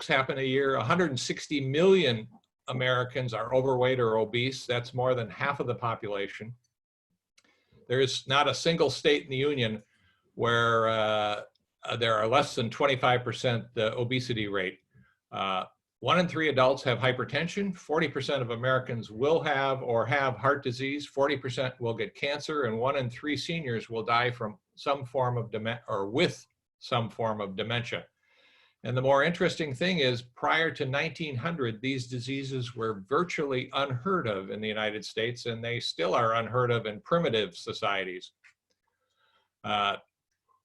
happen a year. 160 million Americans are overweight or obese. That's more than half of the population. There is not a single state in the union where there are less than 25% obesity rate. 1 in 3 adults have hypertension. 40% of Americans will have or have heart disease. 40% will get cancer, and 1 in 3 seniors will die from some form of dementia or with some form of dementia. And the more interesting thing is, prior to 1900, these diseases were virtually unheard of in the United States, and they still are unheard of in primitive societies.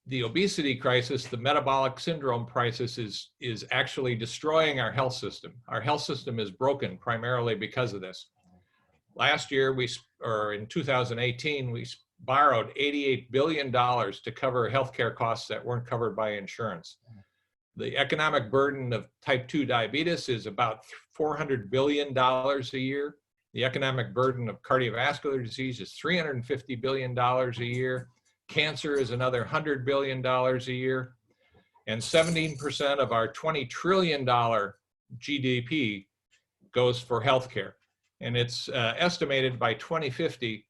The obesity crisis, the metabolic syndrome crisis, is actually destroying our health system. Our health system is broken primarily because of this. Last year, in 2018, we borrowed $88 billion to cover healthcare costs that weren't covered by insurance. The economic burden of type 2 diabetes is about $400 billion a year. The economic burden of cardiovascular disease is $350 billion a year. Cancer is another $100 billion a year. And 17% of our $20 trillion GDP goes for healthcare. And it's estimated by 2050,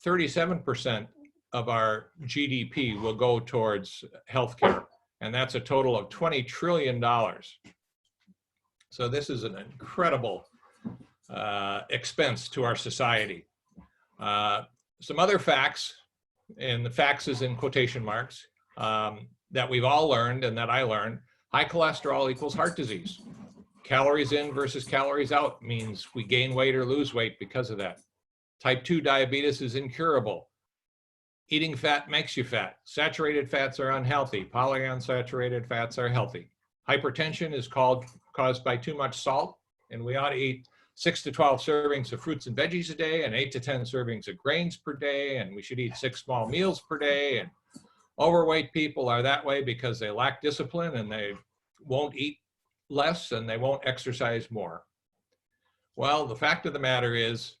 37% of our GDP will go towards healthcare. And that's a total of $20 trillion. So this is an incredible expense to our society. Some other facts, and the facts is in quotation marks, that we've all learned and that I learned: high cholesterol equals heart disease. Calories in versus calories out means we gain weight or lose weight because of that. Type 2 diabetes is incurable. Eating fat makes you fat. Saturated fats are unhealthy. Polyunsaturated fats are healthy. Hypertension is caused by too much salt, and we ought to eat 6 to 12 servings of fruits and veggies a day and 8 to 10 servings of grains per day, and we should eat 6 small meals per day. And overweight people are that way because they lack discipline, and they won't eat less and they won't exercise more. Well, the fact of the matter is,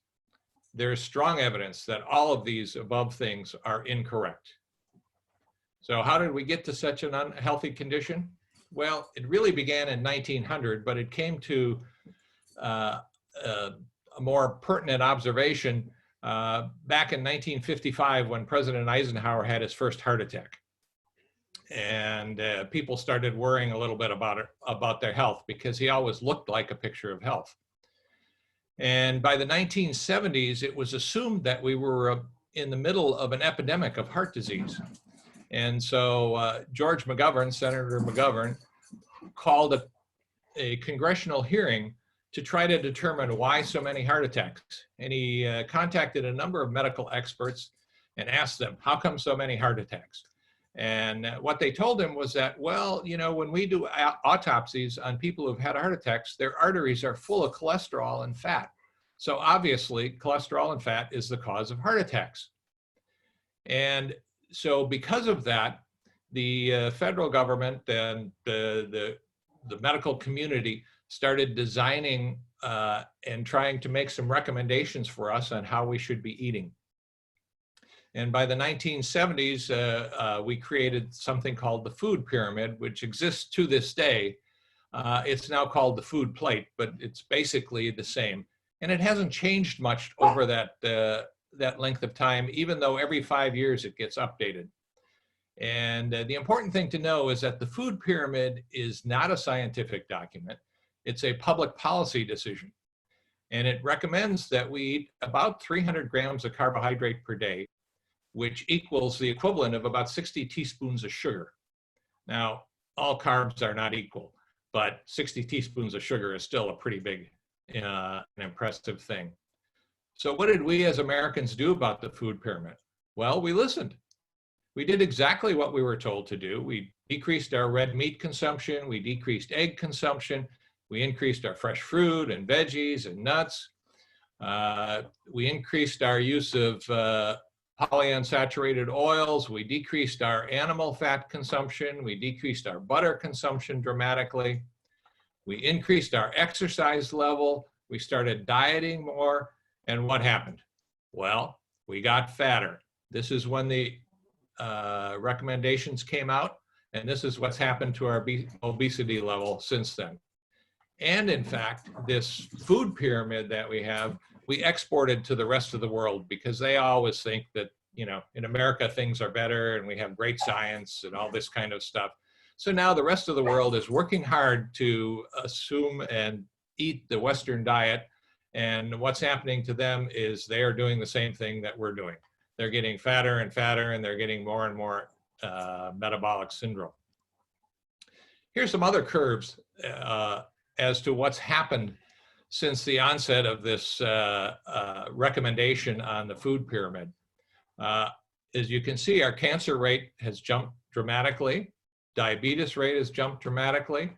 there's strong evidence that all of these above things are incorrect. So how did we get to such an unhealthy condition? Well, it really began in 1900, but it came to a more pertinent observation back in 1955 when President Eisenhower had his first heart attack. And people started worrying a little bit about their health, because he always looked like a picture of health. And by the 1970s, it was assumed that we were in the middle of an epidemic of heart disease. And so George McGovern, Senator McGovern, called a congressional hearing to try to determine why so many heart attacks. And he contacted a number of medical experts and asked them, how come so many heart attacks? And what they told him was that, well, you know, when we do autopsies on people who've had heart attacks, their arteries are full of cholesterol and fat. So obviously, cholesterol and fat is the cause of heart attacks. And so because of that, the federal government and the medical community started designing and trying to make some recommendations for us on how we should be eating. And by the 1970s, we created something called the food pyramid, which exists to this day. It's now called the food plate, but it's basically the same. And it hasn't changed much over that length of time, even though every 5 years it gets updated. And the important thing to know is that the food pyramid is not a scientific document. It's a public policy decision. And it recommends that we eat about 300 grams of carbohydrate per day, which equals the equivalent of about 60 teaspoons of sugar. Now, all carbs are not equal, but 60 teaspoons of sugar is still a pretty big and impressive thing. So what did we as Americans do about the food pyramid? Well, we listened. We did exactly what we were told to do. We decreased our red meat consumption. We decreased egg consumption. We increased our fresh fruit and veggies and nuts. We increased our use of polyunsaturated oils. We decreased our animal fat consumption. We decreased our butter consumption dramatically. We increased our exercise level. We started dieting more. And what happened? Well, we got fatter. This is when the recommendations came out, and this is what's happened to our obesity level since then. And in fact, this food pyramid that we have, we exported to the rest of the world because they always think that, you know, in America, things are better and we have great science and all this kind of stuff. So now the rest of the world is working hard to assume and eat the Western diet. And what's happening to them is they are doing the same thing that we're doing. They're getting fatter and fatter, and they're getting more and more metabolic syndrome. Here's some other curves as to what's happened since the onset of this recommendation on the food pyramid. As you can see, our cancer rate has jumped dramatically. Diabetes rate has jumped dramatically.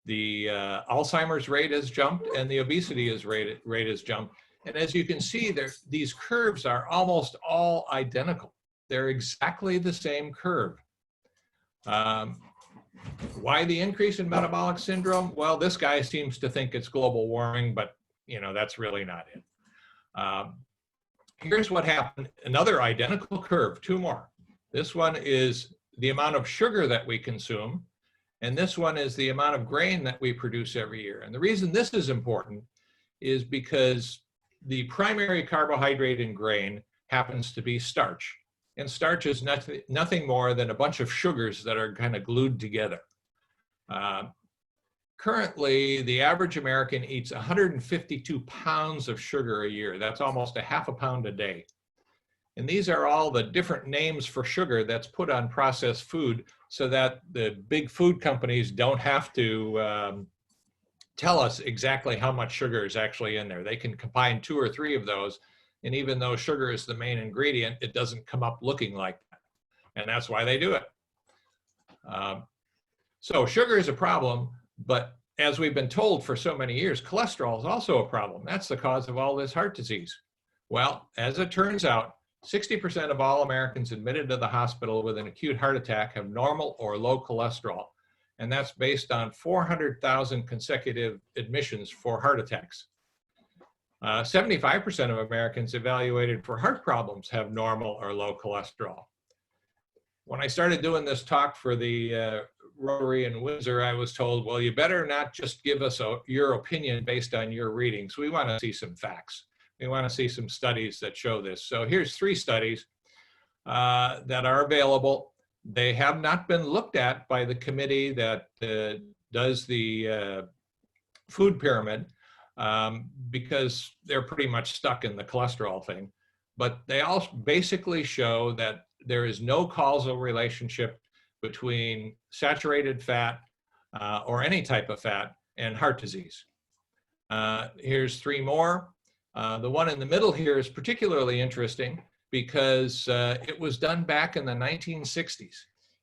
The Alzheimer's rate has jumped, and the obesity rate has jumped. And as you can see, these curves are almost all identical. They're exactly the same curve. Why the increase in metabolic syndrome? Well, this guy seems to think it's global warming, but you know, that's really not it. Here's what happened. Another identical curve, two more. This one is the amount of sugar that we consume, and this one is the amount of grain that we produce every year. And the reason this is important is because the primary carbohydrate in grain happens to be starch. And starch is nothing more than a bunch of sugars that are kind of glued together. Currently, the average American eats 152 pounds of sugar a year. That's almost a half a pound a day. And these are all the different names for sugar that's put on processed food so that the big food companies don't have to tell us exactly how much sugar is actually in there. They can combine 2 or 3 of those. And even though sugar is the main ingredient, it doesn't come up looking like that. And that's why they do it. So sugar is a problem, but as we've been told for so many years, cholesterol is also a problem. That's the cause of all this heart disease. Well, as it turns out, 60% of all Americans admitted to the hospital with an acute heart attack have normal or low cholesterol. And that's based on 400,000 consecutive admissions for heart attacks. 75% of Americans evaluated for heart problems have normal or low cholesterol. When I started doing this talk for the Rotary in Windsor, I was told, well, you better not just give us your opinion based on your readings. We want to see some facts. We want to see some studies that show this. So here's 3 studies that are available. They have not been looked at by the committee that does the food pyramid because they're pretty much stuck in the cholesterol thing. But they all basically show that there is no causal relationship between saturated fat or any type of fat and heart disease. Here's 3 more. The one in the middle here is particularly interesting because it was done back in the 1960s.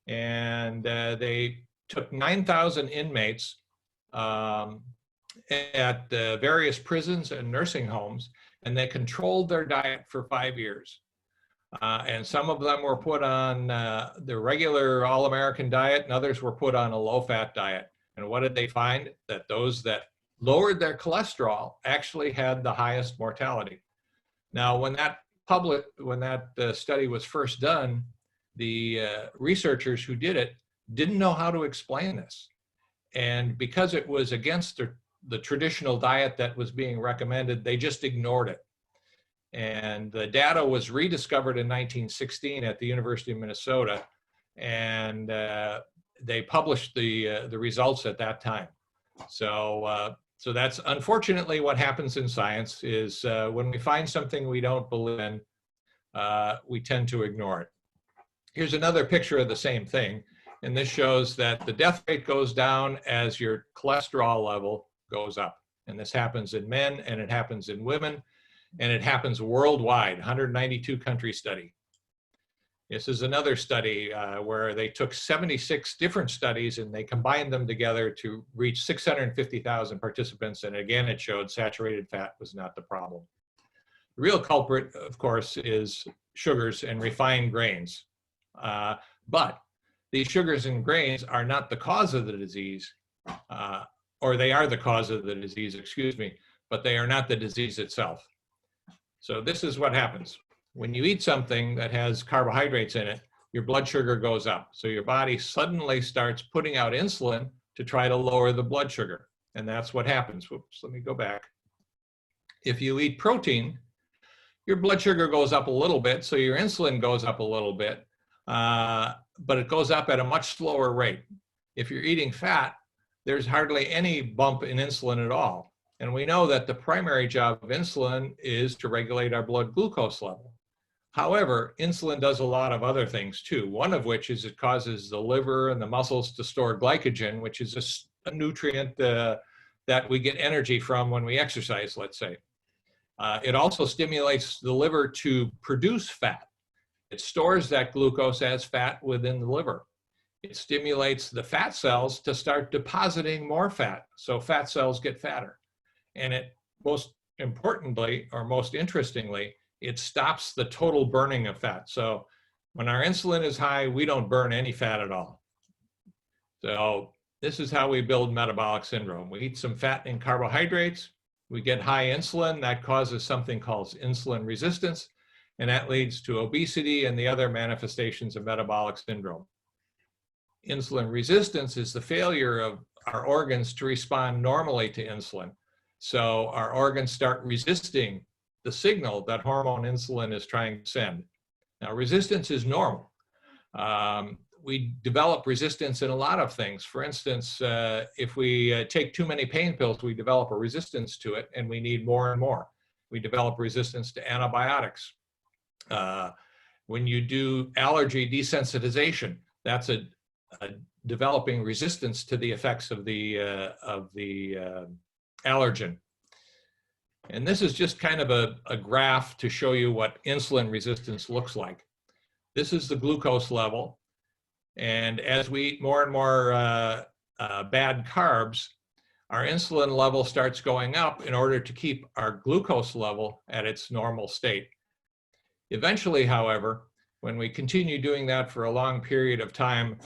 And they took 9,000 inmates at various prisons and nursing homes, and they controlled their diet for 5 years. And some of them were put on the regular all-American diet, and others were put on a low-fat diet. And what did they find? That those that lowered their cholesterol actually had the highest mortality. Now, when that study was first done, the researchers who did it didn't know how to explain this. And because it was against the traditional diet that was being recommended, they just ignored it. And the data was rediscovered in 1916 at the University of Minnesota, and they published the results at that time. So that's unfortunately what happens in science is when we find something we don't believe in, we tend to ignore it. Here's another picture of the same thing, and this shows that the death rate goes down as your cholesterol level goes up. And this happens in men, and it happens in women, and it happens worldwide, 192 country study. This is another study where they took 76 different studies and they combined them together to reach 650,000 participants. And again, it showed saturated fat was not the problem. The real culprit, of course, is sugars and refined grains. But these sugars and grains are not the cause of the disease, or they are the cause of the disease, excuse me, but they are not the disease itself. So this is what happens. When you eat something that has carbohydrates in it, your blood sugar goes up. So your body suddenly starts putting out insulin to try to lower the blood sugar. And that's what happens. Whoops, let me go back. If you eat protein, your blood sugar goes up a little bit, so your insulin goes up a little bit, but it goes up at a much slower rate. If you're eating fat, there's hardly any bump in insulin at all. And we know that the primary job of insulin is to regulate our blood glucose level. However, insulin does a lot of other things too, one of which is it causes the liver and the muscles to store glycogen, which is a nutrient that we get energy from when we exercise, let's say. It also stimulates the liver to produce fat. It stores that glucose as fat within the liver. It stimulates the fat cells to start depositing more fat, so fat cells get fatter. And it, most importantly, or most interestingly, it stops the total burning of fat. So when our insulin is high, we don't burn any fat at all. So this is how we build metabolic syndrome. We eat some fattening carbohydrates, we get high insulin, that causes something called insulin resistance, and that leads to obesity and the other manifestations of metabolic syndrome. Insulin resistance is the failure of our organs to respond normally to insulin. So our organs start resisting the signal that hormone insulin is trying to send. Now, resistance is normal. We develop resistance in a lot of things. For instance, if we take too many pain pills, we develop a resistance to it, and we need more and more. We develop resistance to antibiotics. When you do allergy desensitization, that's a developing resistance to the effects of the allergen. And this is just kind of a graph to show you what insulin resistance looks like. This is the glucose level. And as we eat more and more bad carbs, our insulin level starts going up in order to keep our glucose level at its normal state. Eventually, however, when we continue doing that for a long period of time,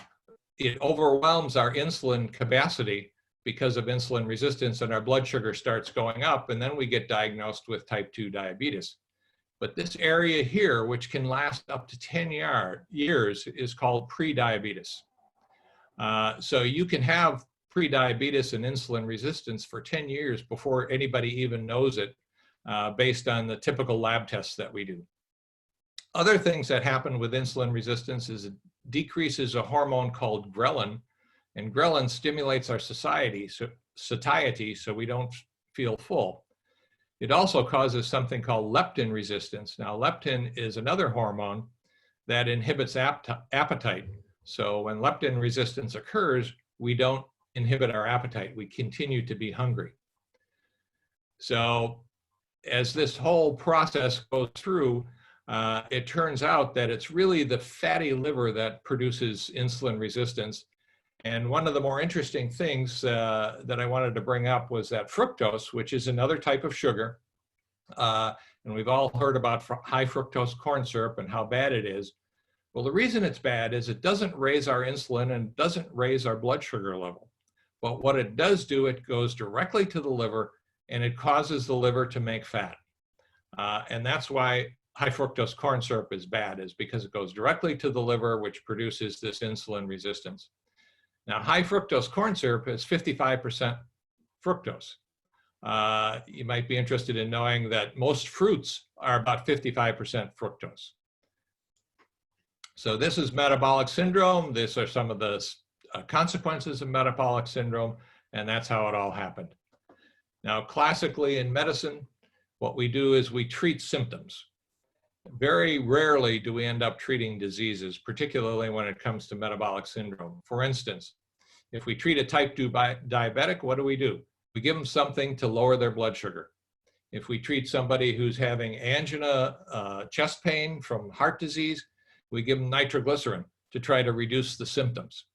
it overwhelms our insulin capacity because of insulin resistance, and our blood sugar starts going up, and then we get diagnosed with type 2 diabetes. But this area here, which can last up to 10 years, is called prediabetes. So you can have prediabetes and insulin resistance for 10 years before anybody even knows it, based on the typical lab tests that we do. Other things that happen with insulin resistance is it decreases a hormone called ghrelin, and ghrelin stimulates our satiety, so we don't feel full. It also causes something called leptin resistance. Now, leptin is another hormone that inhibits appetite. So when leptin resistance occurs, we don't inhibit our appetite. We continue to be hungry. So as this whole process goes through, it turns out that it's really the fatty liver that produces insulin resistance. And one of the more interesting things that I wanted to bring up was that fructose, which is another type of sugar, and we've all heard about high fructose corn syrup and how bad it is. Well, the reason it's bad is it doesn't raise our insulin and doesn't raise our blood sugar level. But what it does do, it goes directly to the liver, and it causes the liver to make fat. And that's why high fructose corn syrup is bad, is because it goes directly to the liver, which produces this insulin resistance. Now, high fructose corn syrup is 55% fructose. You might be interested in knowing that most fruits are about 55% fructose. So this is metabolic syndrome. These are some of the consequences of metabolic syndrome, and that's how it all happened. Now, classically in medicine, what we do is we treat symptoms. Very rarely do we end up treating diseases, particularly when it comes to metabolic syndrome. For instance, if we treat a type 2 diabetic, what do? We give them something to lower their blood sugar. If we treat somebody who's having angina, chest pain from heart disease, we give them nitroglycerin to try to reduce the symptoms.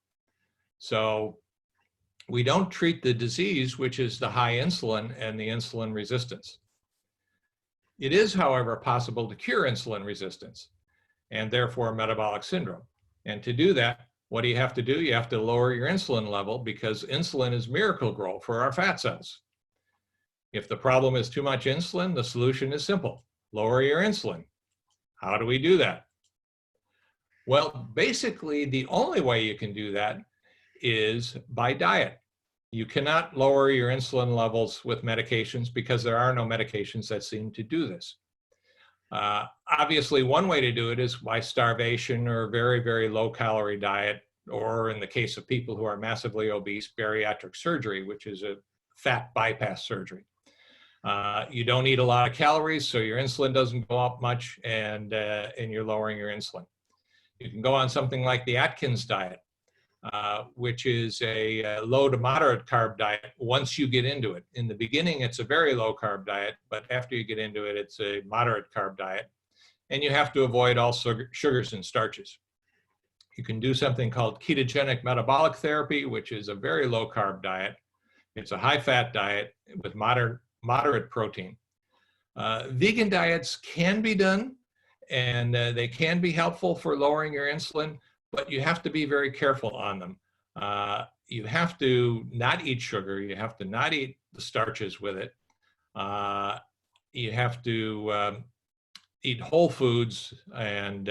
So we don't treat the disease, which is the high insulin and the insulin resistance. It is, however, possible to cure insulin resistance and therefore metabolic syndrome. And to do that, what do? You have to lower your insulin level, because insulin is miracle grow for our fat cells. If the problem is too much insulin, the solution is simple: lower your insulin. How do we do that? Well, basically, the only way you can do that is by diet. You cannot lower your insulin levels with medications because there are no medications that seem to do this. Obviously, one way to do it is by starvation or very, very low calorie diet, or in the case of people who are massively obese, bariatric surgery, which is a fat bypass surgery. You don't eat a lot of calories, so your insulin doesn't go up much, and you're lowering your insulin. You can go on something like the Atkins diet, which is a low to moderate carb diet once you get into it. In the beginning, it's a very low carb diet, but after you get into it, it's a moderate carb diet. And you have to avoid all sugars and starches. You can do something called ketogenic metabolic therapy, which is a very low carb diet. It's a high fat diet with moderate protein. Vegan diets can be done, and they can be helpful for lowering your insulin, but you have to be very careful on them. You have to not eat sugar. You have to not eat the starches with it. You have to eat whole foods and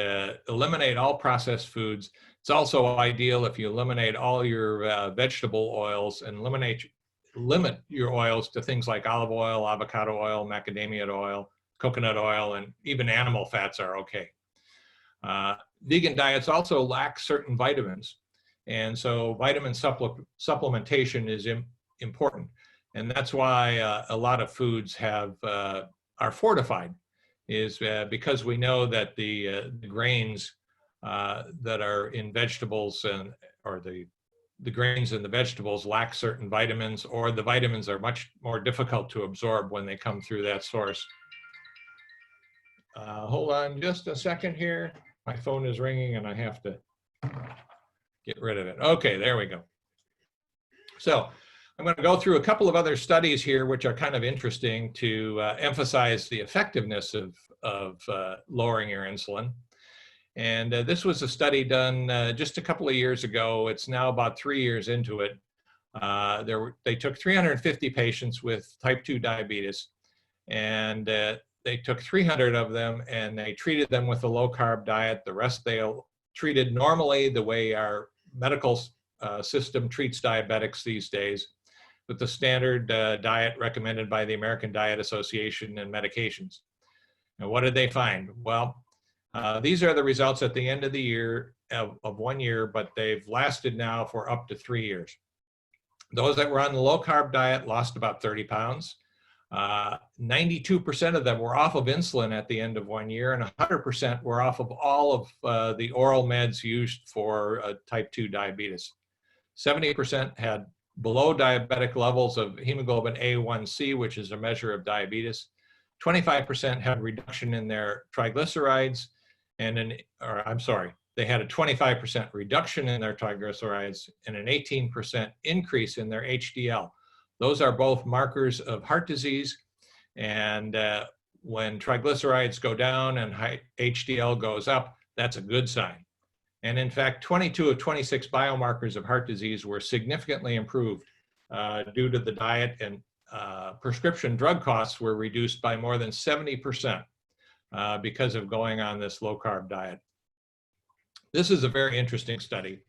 eliminate all processed foods. It's also ideal if you eliminate all your vegetable oils and limit your oils to things like olive oil, avocado oil, macadamia oil, coconut oil, and even animal fats are okay. Vegan diets also lack certain vitamins, and so vitamin supplementation is important, and that's why a lot of foods are fortified, is because we know that the grains that are in vegetables or the grains in the vegetables lack certain vitamins, or the vitamins are much more difficult to absorb when they come through that source. Hold on just a second here. My phone is ringing and I have to get rid of it. Okay, there we go. So I'm going to go through a couple of other studies here, which are kind of interesting to emphasize the effectiveness of lowering your insulin. And this was a study done just a couple of years ago. It's now about 3 years into it. They took 350 patients with type 2 diabetes, and they took 300 of them and they treated them with a low carb diet. The rest they treated normally, the way our medical system treats diabetics these days, with the standard diet recommended by the American Diet Association and medications. And what did they find? Well, these are the results at the end of the year of 1 year, but they've lasted now for up to 3 years. Those that were on the low carb diet lost about 30 pounds. 92% of them were off of insulin at the end of 1 year, and 100% were off of all of the oral meds used for type 2 diabetes. 70% had below diabetic levels of hemoglobin A1C, which is a measure of diabetes. 25% had reduction in their triglycerides, they had a 25% reduction in their triglycerides and an 18% increase in their HDL. Those are both markers of heart disease, and when triglycerides go down and HDL goes up, that's a good sign. And in fact, 22 of 26 biomarkers of heart disease were significantly improved due to the diet, and prescription drug costs were reduced by more than 70% because of going on this low carb diet. This is a very interesting study.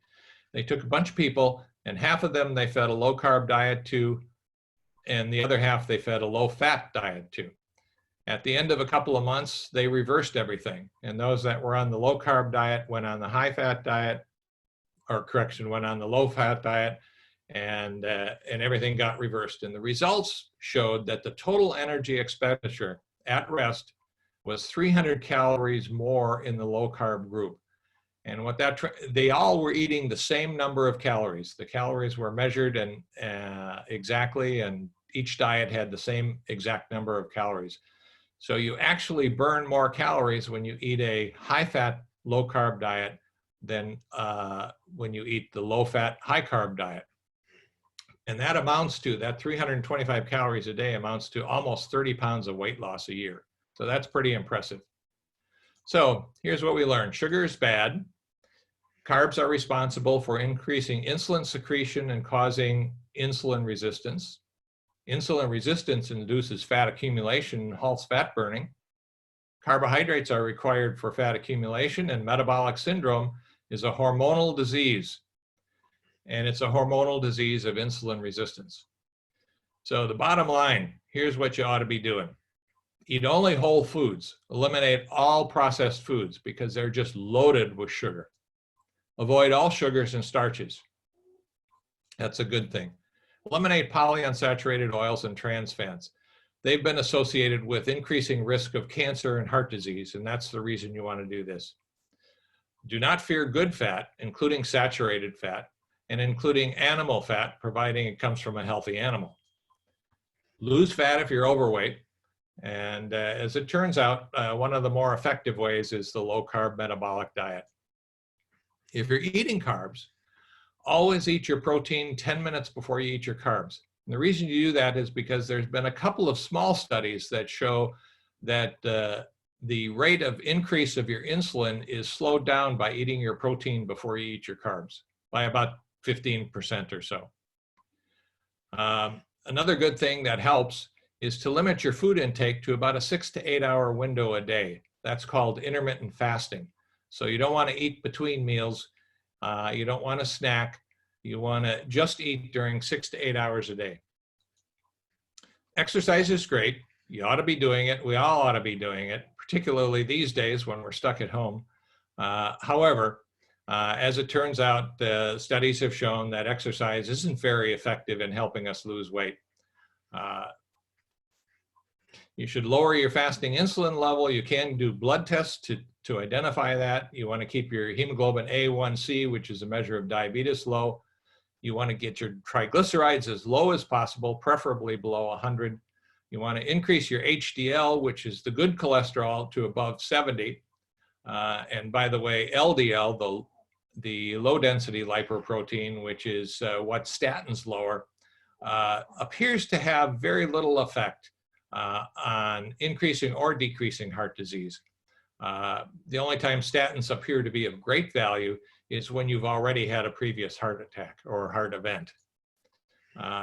They took a bunch of people, and half of them they fed a low carb diet to, and the other half they fed a low fat diet to. At the end of a couple of months, they reversed everything. And those that were on the low carb diet went on the high fat diet, went on the low fat diet, and everything got reversed. And the results showed that the total energy expenditure at rest was 300 calories more in the low carb group. And what they all were eating the same number of calories. The calories were measured and exactly, and each diet had the same exact number of calories. So you actually burn more calories when you eat a high-fat, low-carb diet than when you eat the low-fat, high-carb diet. And that amounts to, that 325 calories a day amounts to almost 30 pounds of weight loss a year. So that's pretty impressive. So here's what we learned. Sugar is bad. Carbs are responsible for increasing insulin secretion and causing insulin resistance. Insulin resistance induces fat accumulation and halts fat burning. Carbohydrates are required for fat accumulation, and metabolic syndrome is a hormonal disease. and it's a hormonal disease of insulin resistance. So the bottom line, here's what you ought to be doing. Eat only whole foods. Eliminate all processed foods because they're just loaded with sugar. Avoid all sugars and starches. That's a good thing. Eliminate polyunsaturated oils and trans fats. They've been associated with increasing risk of cancer and heart disease, and that's the reason you want to do this. Do not fear good fat, including saturated fat, and including animal fat, providing it comes from a healthy animal. Lose fat if you're overweight. And as it turns out, one of the more effective ways is the low-carb metabolic diet. If you're eating carbs, always eat your protein 10 minutes before you eat your carbs. And the reason you do that is because there's been a couple of small studies that show that the rate of increase of your insulin is slowed down by eating your protein before you eat your carbs by about 15% or so. Another good thing that helps is to limit your food intake to about a 6 to 8 hour window a day. That's called intermittent fasting. So you don't want to eat between meals. You don't want to snack. You want to just eat during 6 to 8 hours a day. Exercise is great. You ought to be doing it. We all ought to be doing it, particularly these days when we're stuck at home. However, as it turns out, studies have shown that exercise isn't very effective in helping us lose weight. You should lower your fasting insulin level. You can do blood tests to identify that. You want to keep your hemoglobin A1C, which is a measure of diabetes, low. You want to get your triglycerides as low as possible, preferably below 100. You want to increase your HDL, which is the good cholesterol, to above 70. And by the way, LDL, the low density lipoprotein, which is what statins lower, appears to have very little effect on increasing or decreasing heart disease. The only time statins appear to be of great value is when you've already had a previous heart attack or heart event.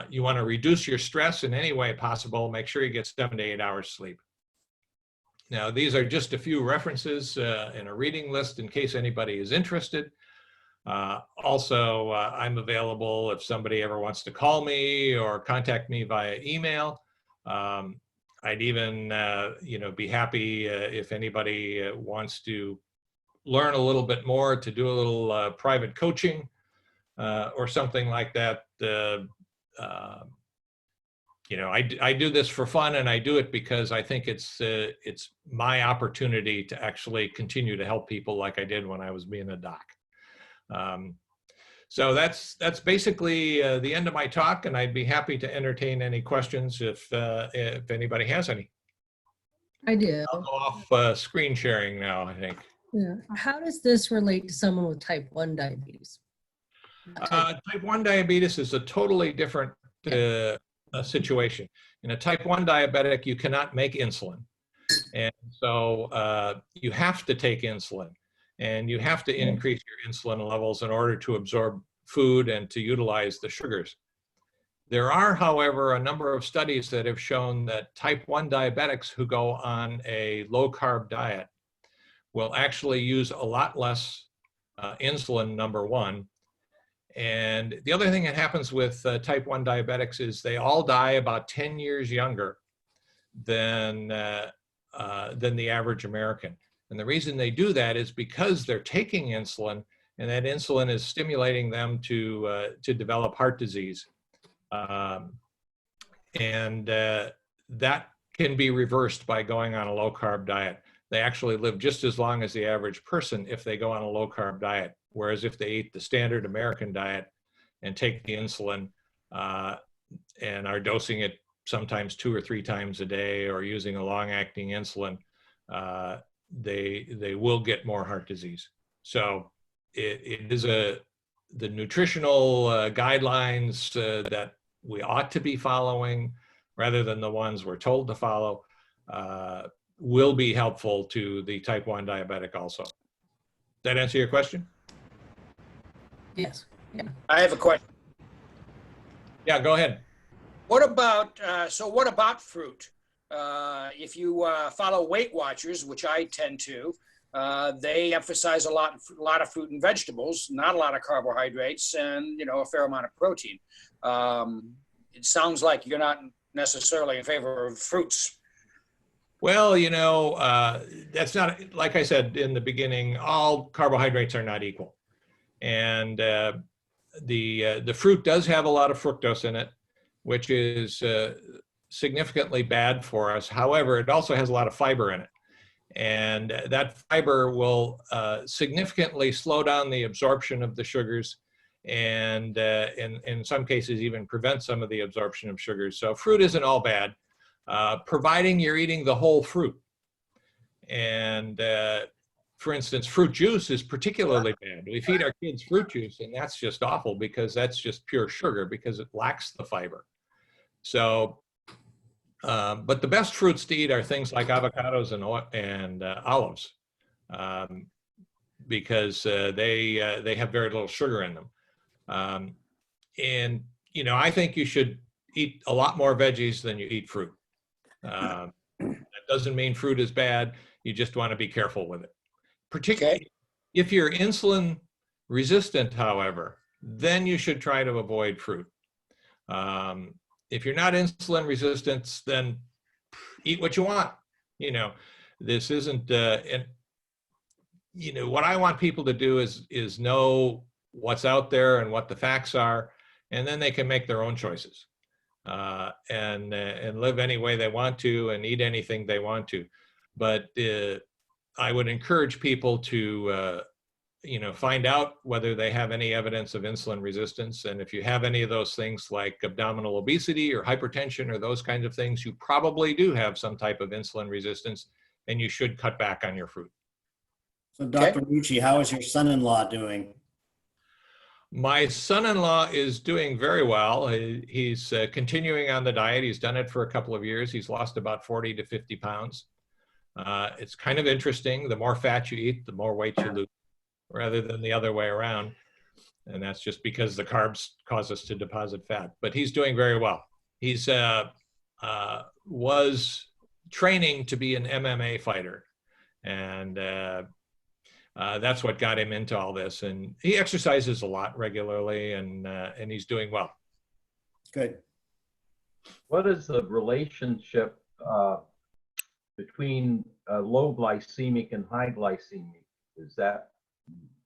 You want to reduce your stress in any way possible. Make sure you get 7 to 8 hours sleep. Now, these are just a few references in a reading list in case anybody is interested. Also, I'm available if somebody ever wants to call me or contact me via email. I'd even, be happy if anybody wants to learn a little bit more, to do a little private coaching or something like that. I do this for fun, and I do it because I think it's my opportunity to actually continue to help people like I did when I was being a doc. So that's basically the end of my talk, and I'd be happy to entertain any questions if anybody has any. I do. I'll go off screen sharing now, I think. Yeah. How does this relate to someone with type 1 diabetes? Type 1 diabetes is a totally different situation. In a type 1 diabetic, you cannot make insulin. And so you have to take insulin. And you have to increase your insulin levels in order to absorb food and to utilize the sugars. There are, however, a number of studies that have shown that type 1 diabetics who go on a low-carb diet will actually use a lot less insulin, number one. And the other thing that happens with type 1 diabetics is they all die about 10 years younger than the average American. And the reason they do that is because they're taking insulin, and that insulin is stimulating them to develop heart disease. That can be reversed by going on a low-carb diet. They actually live just as long as the average person if they go on a low-carb diet. Whereas if they eat the standard American diet and take the insulin and are dosing it sometimes 2 or 3 times a day or using a long-acting insulin, they will get more heart disease. So it is the nutritional guidelines that we ought to be following rather than the ones we're told to follow will be helpful to the type 1 diabetic also. Does that answer your question? Yes. Yeah. I have a question. Yeah, go ahead. What about what about fruit? If you follow Weight Watchers, which I tend to, they emphasize a lot of fruit and vegetables, not a lot of carbohydrates, and a fair amount of protein. It sounds like you're not necessarily in favor of fruits. Well, that's not, like I said in the beginning, all carbohydrates are not equal. And the fruit does have a lot of fructose in it, which is significantly bad for us. However, it also has a lot of fiber in it. And that fiber will significantly slow down the absorption of the sugars, and in some cases even prevent some of the absorption of sugars. So fruit isn't all bad, providing you're eating the whole fruit. And for instance, fruit juice is particularly bad. We feed our kids fruit juice, and that's just awful because that's just pure sugar because it lacks the fiber. So, but the best fruits to eat are things like avocados and olives, because they have very little sugar in them. And I think you should eat a lot more veggies than you eat fruit. That doesn't mean fruit is bad. You just want to be careful with it. Particularly if you're insulin resistant, however, then you should try to avoid fruit. If you're not insulin resistant, then eat what you want. This isn't, and what I want people to do is know what's out there and what the facts are, and then they can make their own choices, and live any way they want to and eat anything they want to. But I would encourage people to find out whether they have any evidence of insulin resistance. And if you have any of those things like abdominal obesity or hypertension or those kinds of things, you probably do have some type of insulin resistance, and you should cut back on your fruit. So Dr. Rucci, how is your son-in-law doing? My son-in-law is doing very well. He's continuing on the diet. He's done it for a couple of years. He's lost about 40 to 50 pounds. It's kind of interesting. The more fat you eat, the more weight you lose, rather than the other way around. And that's just because the carbs cause us to deposit fat. But he's doing very well. He's was training to be an MMA fighter. And that's what got him into all this. And he exercises a lot regularly, and he's doing well. Good. What is the relationship between low glycemic and high glycemic?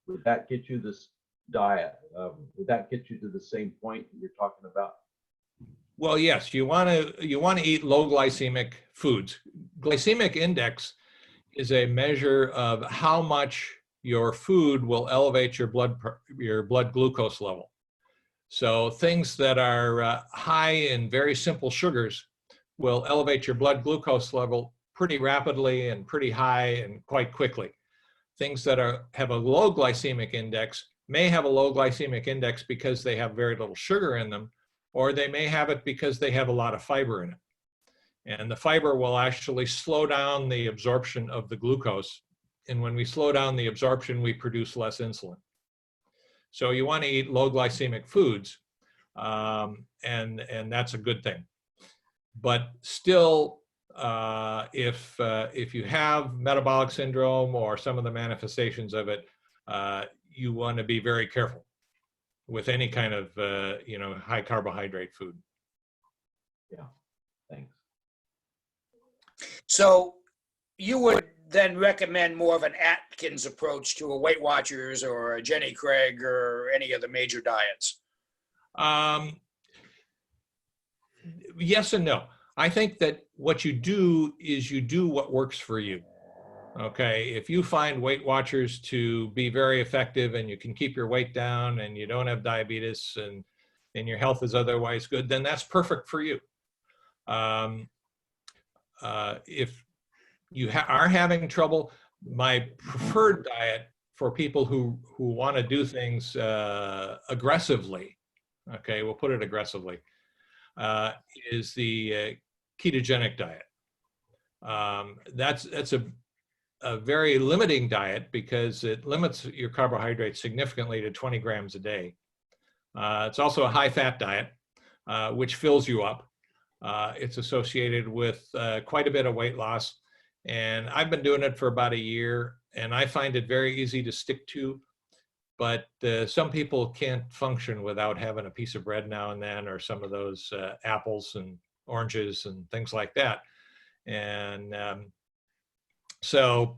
Would that get you this diet? Would that get you to the same point that you're talking about? Well, yes, you want to eat low glycemic foods. Glycemic index is a measure of how much your food will elevate your blood glucose level. So things that are high in very simple sugars will elevate your blood glucose level pretty rapidly and pretty high and quite quickly. Things that have a low glycemic index may have a low glycemic index because they have very little sugar in them, or they may have it because they have a lot of fiber in it. And the fiber will actually slow down the absorption of the glucose. And when we slow down the absorption, we produce less insulin. So you want to eat low glycemic foods, and that's a good thing. But still, if you have metabolic syndrome or some of the manifestations of it, you want to be very careful with any kind of high carbohydrate food. Yeah, thanks. So you would then recommend more of an Atkins approach to a Weight Watchers or a Jenny Craig or any of the major diets? Yes and no. I think that what you do is you do what works for you. Okay, if you find Weight Watchers to be very effective and you can keep your weight down and you don't have diabetes and your health is otherwise good, then that's perfect for you. If you are having trouble, my preferred diet for people who want to do things aggressively, okay, we'll put it aggressively, is the ketogenic diet. That's a very limiting diet because it limits your carbohydrates significantly to 20 grams a day. It's also a high-fat diet, which fills you up. It's associated with quite a bit of weight loss, And I've been doing it for about a year, and I find it very easy to stick to. But some people can't function without having a piece of bread now and then, or some of those apples and oranges and things like that. And so,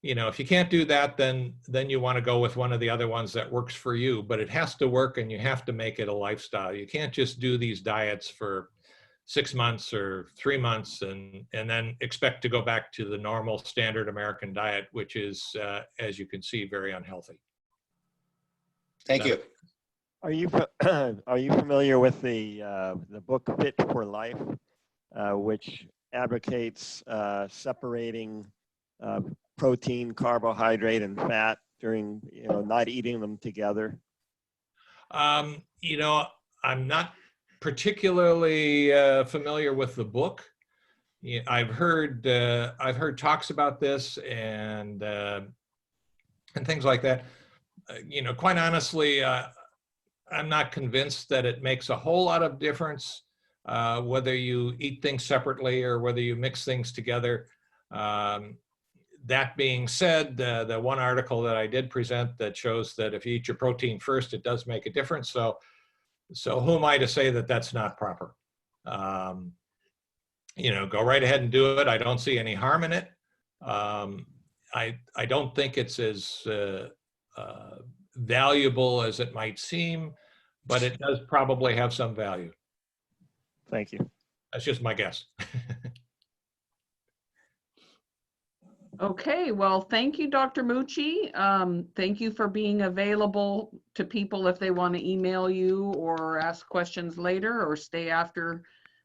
if you can't do that, then you want to go with one of the other ones that works for you. But it has to work, and you have to make it a lifestyle. You can't just do these diets for 6 months or 3 months and then expect to go back to the normal standard American diet, which is, as you can see, very unhealthy. Thank you. Are you are you familiar with the book Fit for Life, which advocates separating protein, carbohydrate, and fat during not eating them together? I'm not particularly familiar with the book. I've heard talks about this and things like that. Quite honestly, I'm not convinced that it makes a whole lot of difference whether you eat things separately or whether you mix things together. That being said, the one article that I did present that shows that if you eat your protein first, it does make a difference. So who am I to say that that's not proper? Go right ahead and do it. I don't see any harm in it. I don't think it's as valuable as it might seem, but it does probably have some value. Thank you. That's just my guess. Okay, well, thank you, Dr. Mucci. Thank you for being available to people if they want to email you or ask questions later or stay after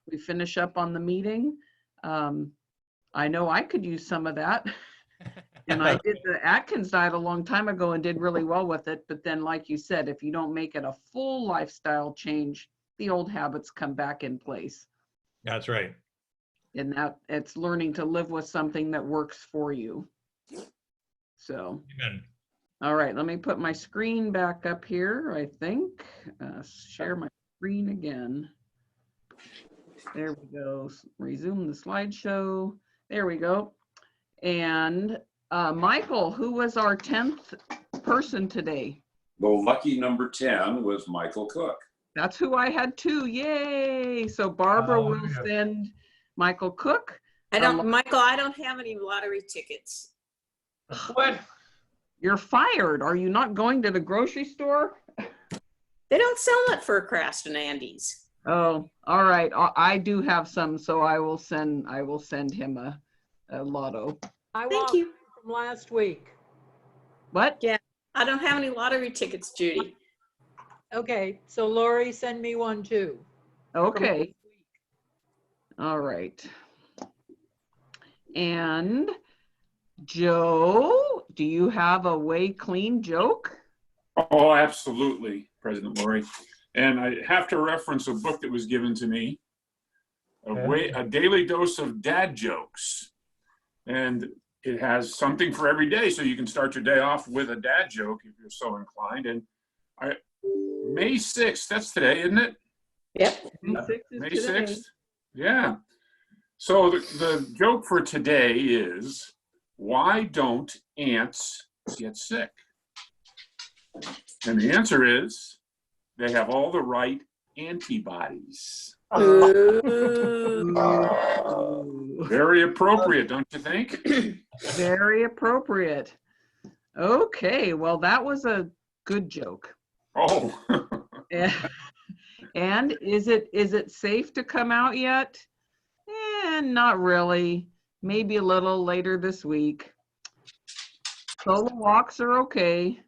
we finish up on the meeting. I know I could use some of that. And I did the Atkins diet a long time ago and did really well with it. But then, like you said, if you don't make it a full lifestyle change, the old habits come back in place. That's right. And that it's learning to live with something that works for you. So, Amen. all right, let me put my screen back up here, I think. Share my screen again. There we go. Resume the slideshow. There we go. And Michael, who was our 10th person today? The lucky number 10 was Michael Cook. That's who I had too. Yay. So Barbara will send Michael Cook. Michael, I don't have any lottery tickets. What? You're fired. Are you not going to the grocery store? They don't sell it for Crafts and Andes. Oh, all right. I do have some, so I will send him a lotto. Thank you. From last week. What? Yeah, I don't have any lottery tickets, Judy. Okay, so Lori, send me one too. Okay. All right. And Joe, do you have a way clean joke? Oh, absolutely, President Lori. And I have to reference a book that was given to me, A Daily Dose of Dad Jokes. And it has something for every day, so you can start your day off with a dad joke if you're so inclined. And May 6th, that's today, isn't it? Yep. May 6th. Yeah. So the joke for today is, why don't ants get sick? And the answer is, they have all the right antibodies. Very appropriate, don't you think? Very appropriate. Okay, well, that was a good joke. Oh. And is it safe to come out yet? Not really. Maybe a little later this week. Solo walks are okay.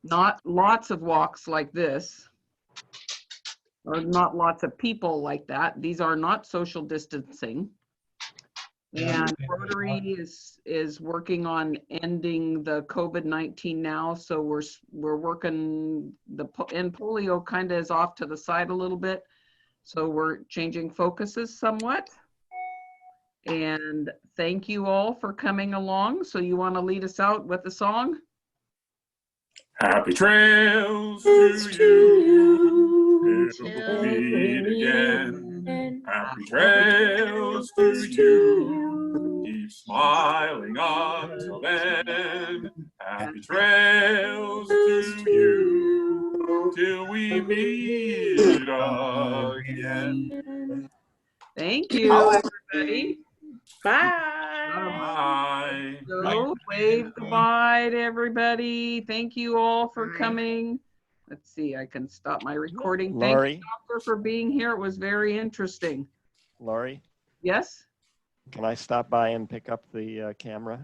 Not lots of walks like this. Or not lots of people like that. These are not social distancing. And Rotary is working on ending the COVID-19 now. So we're working, and polio kind of is off to the side a little bit. So we're changing focuses somewhat. And thank you all for coming along. So you want to lead us out with a song? Happy trails to you. Till we meet again. Happy trails to you. keep smiling until then. Happy trails to you till we meet again. Thank you, everybody. Bye. Bye. So wave goodbye to everybody. Thank you all for coming. Let's see, I can stop my recording. Thank Lori, you, Doctor, for being here. It was very interesting. Lori, Yes? can I stop by and pick up the camera?